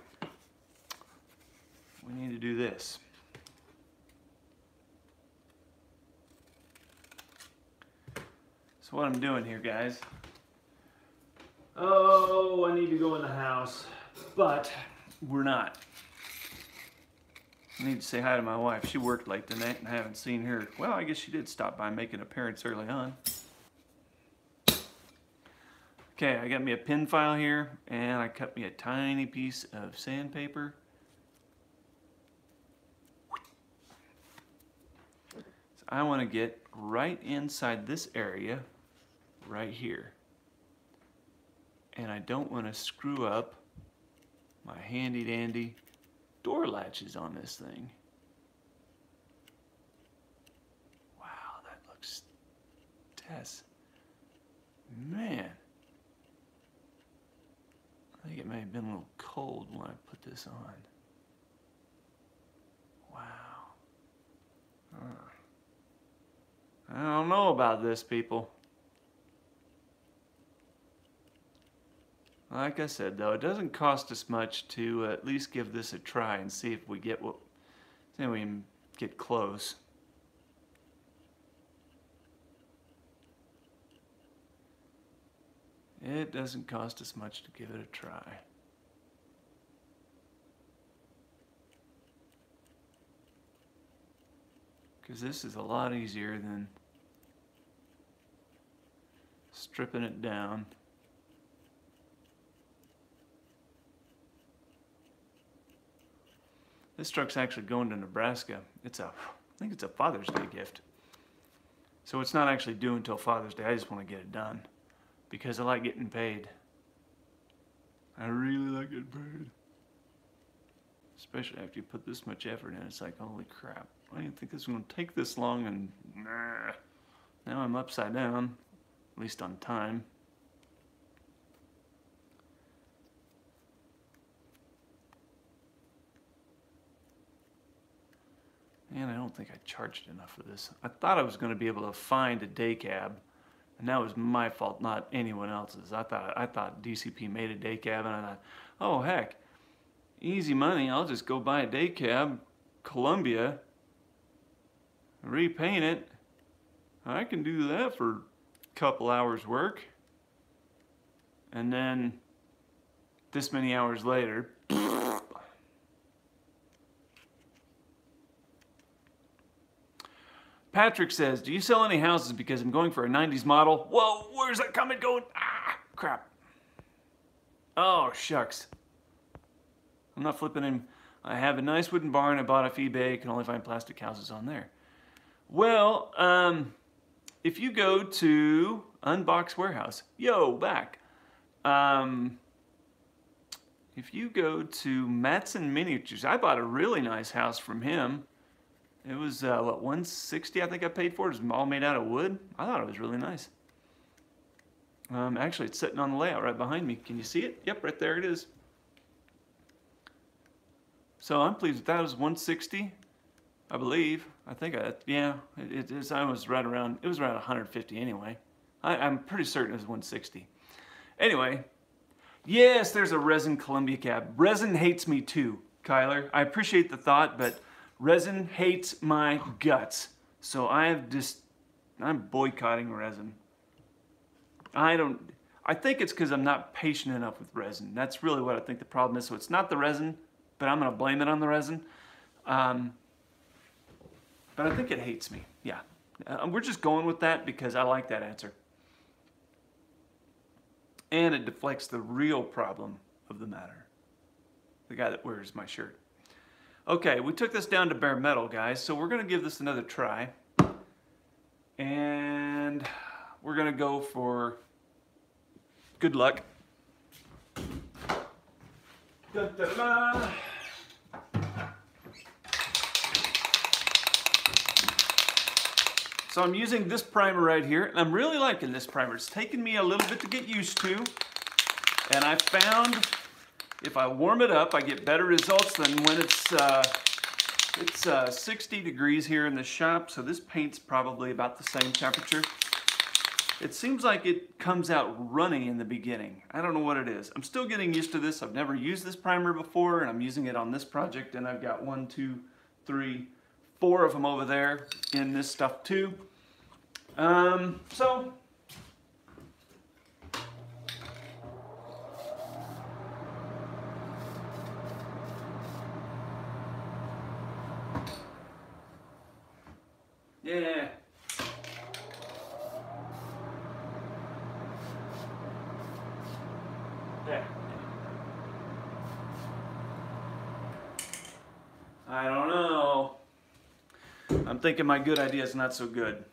We need to do this. So what I'm doing here, guys. Oh, I need to go in the house, but we're not. I need to say hi to my wife. She worked late tonight and I haven't seen her. Well, I guess she did stop by and make an appearance early on. Okay, I got me a pin file here, and I cut me a tiny piece of sandpaper. So I want to get right inside this area, right here. And I don't want to screw up my handy dandy door latches on this thing. Wow, that looks Tess. Man. I think it may have been a little cold when I put this on. Wow. I don't know about this, people. Like I said, though, it doesn't cost us much to at least give this a try and see if we get see if we can get close. It doesn't cost us much to give it a try. Because this is a lot easier than stripping it down. This truck's actually going to Nebraska. I think it's a Father's Day gift. So it's not actually due until Father's Day. I just want to get it done because I like getting paid. I really like getting paid. Especially after you put this much effort in. It's like, holy crap. I didn't think this was going to take this long, and nah. Now I'm upside down, at least on time. And I don't think I charged enough for this. I thought I was going to be able to find a day cab, and that was my fault, not anyone else's. I thought DCP made a day cab, and I thought, oh heck, easy money. I'll just go buy a day cab, Columbia, repaint it. I can do that for a couple hours work. And then this many hours later, Patrick says, do you sell any houses because I'm going for a 90s model? Whoa, where's that comment going? Ah, crap. Oh, shucks. I'm not flipping him. I have a nice wooden barn I bought off eBay. Can only find plastic houses on there. Well, if you go to Unbox Warehouse, back. If you go to Matson Miniatures, I bought a really nice house from him. It was, what, $160 I think I paid for it. It was all made out of wood. I thought it was really nice. Actually, it's sitting on the layout right behind me. Can you see it? Yep, right there it is. So I'm pleased with that. It was $160, I believe. I think, it is. I was right around, it was around $150 anyway. I'm pretty certain it was $160. Anyway, yes, there's a resin Columbia cab. Resin hates me too, Kyler. I appreciate the thought, but resin hates my guts. So I'm boycotting resin. I think it's because I'm not patient enough with resin. That's really what I think the problem is. So it's not the resin, but I'm going to blame it on the resin. But I think it hates me. Yeah. We're just going with that because I like that answer. And it deflects the real problem of the matter. The guy that wears my shirt. Okay, we took this down to bare metal, guys, so we're going to give this another try. And we're going to go for good luck. Da-da-da. So I'm using this primer right here, and I'm really liking this primer. It's taken me a little bit to get used to, and I found if I warm it up, I get better results than when it's 60 degrees here in the shop, so this paint's probably about the same temperature. It seems like it comes out runny in the beginning. I don't know what it is. I'm still getting used to this. I've never used this primer before, and I'm using it on this project, and I've got 1, 2, 3, 4 of them over there in this stuff too. So yeah. Yeah. I don't know. I'm thinking my good idea is not so good.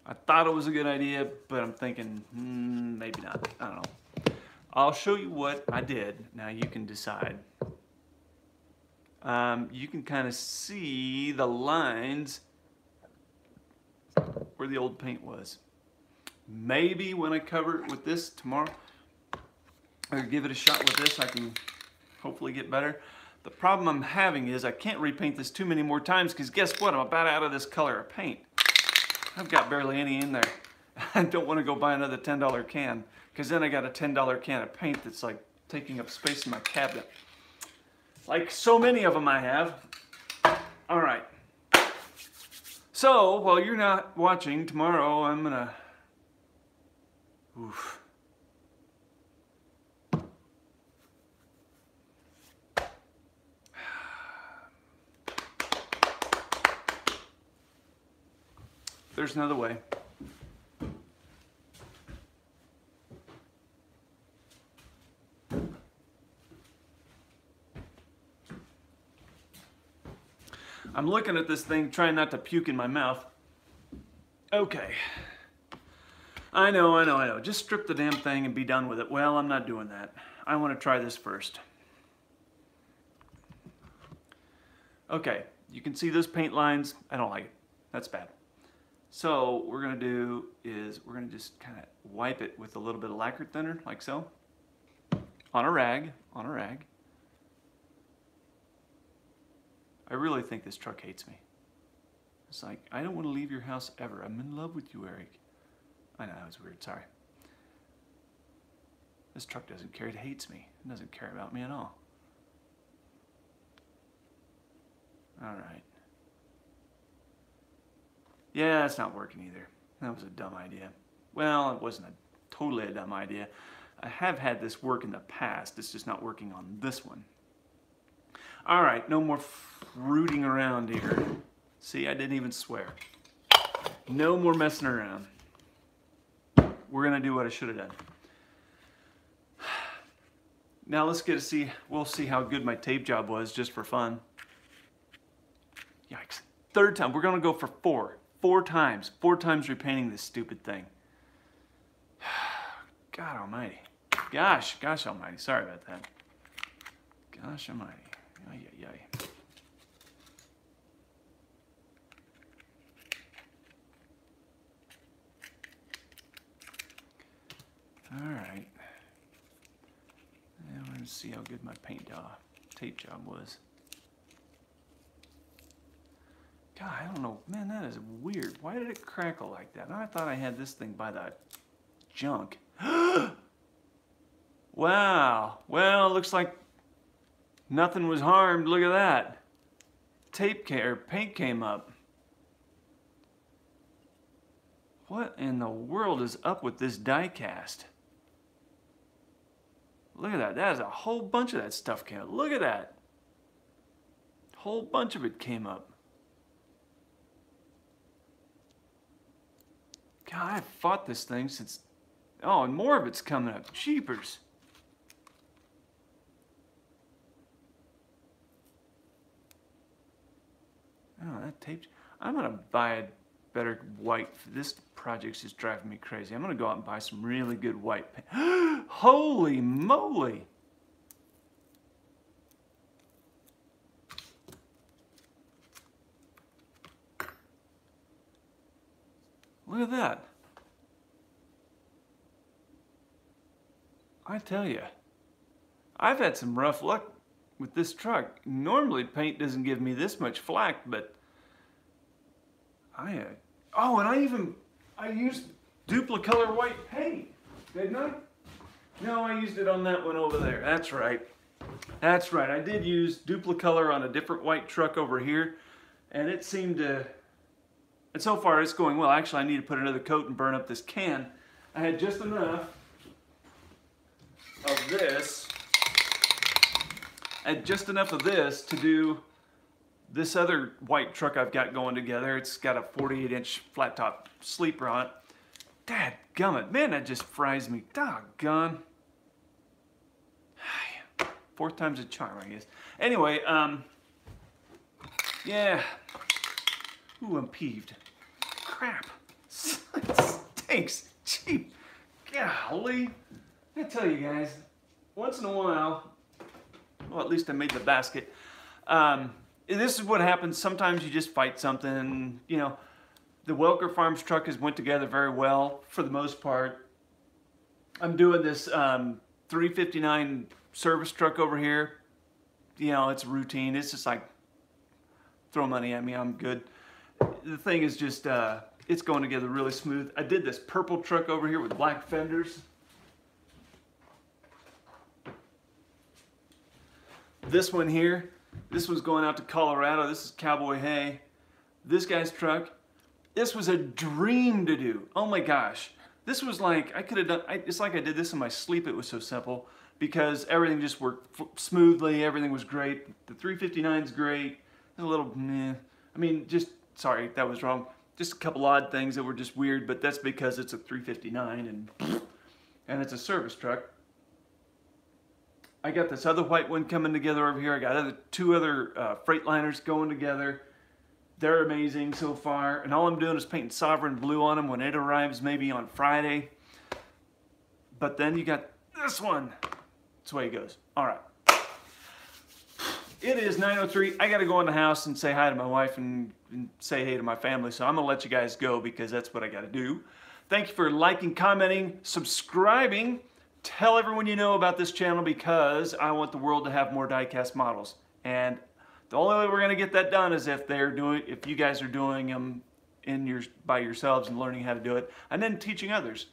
I thought it was a good idea, but I'm thinking, maybe not. I don't know. I'll show you what I did. Now you can decide. You can kind of see the lines where the old paint was. Maybe when I cover it with this tomorrow, or give it a shot with this, I can hopefully get better. The problem I'm having is I can't repaint this too many more times because guess what? I'm about out of this color of paint. I've got barely any in there. I don't want to go buy another $10 can because then I got a $10 can of paint that's like taking up space in my cabinet. Like so many of them I have. All right. So while you're not watching tomorrow, I'm gonna, oof. There's another way. I'm looking at this thing, trying not to puke in my mouth. Okay. I know. Just strip the damn thing and be done with it. Well, I'm not doing that. I want to try this first. Okay, you can see those paint lines. I don't like it. That's bad. So what we're going to do is we're going to just kind of wipe it with a little bit of lacquer thinner, like so. On a rag. I really think this truck hates me. It's like, I don't want to leave your house ever. I'm in love with you, Eric. I know, that was weird, sorry. This truck doesn't care, it hates me. It doesn't care about me at all. Alright. Yeah, it's not working either. That was a dumb idea. Well, it wasn't totally a dumb idea. I have had this work in the past, it's just not working on this one. Alright, no more rooting around here. See, I didn't even swear. No more messing around. We're gonna do what I should have done. Now let's we'll see how good my tape job was just for fun. Yikes. Third time, we're gonna go for four times repainting this stupid thing. God almighty. Gosh almighty, sorry about that. Gosh almighty. Ay. Alright. Now let's see how good my tape job was. God, I don't know. Man, that is weird. Why did it crackle like that? I thought I had this thing by the junk. Wow. Well, looks like nothing was harmed. Look at that. Paint came up. What in the world is up with this die cast? Look at that. That is a whole bunch of that stuff came up. Look at that. Whole bunch of it came up. God, I've fought this thing since... Oh, and more of it's coming up. Jeepers. Oh, that tape... I'm going to buy a better white. This project's just driving me crazy. I'm going to go out and buy some really good white paint. Holy moly! Look at that. I tell you, I've had some rough luck with this truck. Normally paint doesn't give me this much flack, but oh, and I used Duplicolor white paint, didn't I? No, I used it on that one over there. That's right. That's right. I did use Duplicolor on a different white truck over here, and it seemed to... And so far it's going well. Actually, I need to put another coat and burn up this can. I had just enough of this. I had just enough of this to do this other white truck I've got going together. It's got a 48-inch flat top sleeper on it. Dadgummit, man, that just fries me. Doggone. Fourth time's a charm, I guess. Anyway, yeah. Ooh, I'm peeved. Crap. It stinks. Cheap. Golly. I tell you guys, once in a while, well, at least I made the basket. This is what happens. Sometimes you just fight something. You know, the Welker Farms truck has went together very well for the most part. I'm doing this 359 service truck over here. You know, it's routine. It's just like, throw money at me, I'm good. The thing is just, it's going together really smooth. I did this purple truck over here with black fenders. This one here, this was going out to Colorado. This is Cowboy Hay. This guy's truck, this was a dream to do. Oh my gosh. This was like, I could have done, it's like I did this in my sleep. It was so simple because everything just worked smoothly. Everything was great. The 359's great. A little meh. I mean, just, sorry, that was wrong. Just a couple odd things that were just weird, but that's because it's a 359 and it's a service truck. I got this other white one coming together over here. I got two other Freightliners going together. They're amazing so far, and all I'm doing is painting Sovereign Blue on them when it arrives maybe on Friday. But then you got this one. That's the way it goes. All right. It is 9:03. I got to go in the house and say hi to my wife and say hey to my family. So I'm going to let you guys go because that's what I got to do. Thank you for liking, commenting, subscribing. Tell everyone you know about this channel because I want the world to have more die-cast models. And the only way we're going to get that done is if you guys are doing them by yourselves and learning how to do it, and then teaching others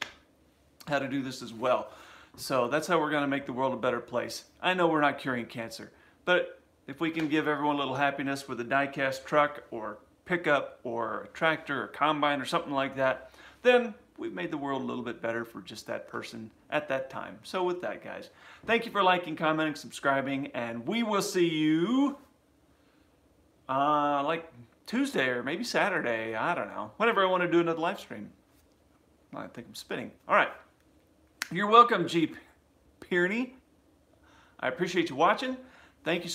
how to do this as well. So that's how we're going to make the world a better place. I know we're not curing cancer, but if we can give everyone a little happiness with a die-cast truck or pickup or a tractor or combine or something like that, then we've made the world a little bit better for just that person at that time. So with that, guys, thank you for liking, commenting, subscribing, and we will see you like Tuesday or maybe Saturday. I don't know. Whenever I want to do another live stream. I think I'm spinning. All right. You're welcome, Jeep Pearney. I appreciate you watching. Thank you so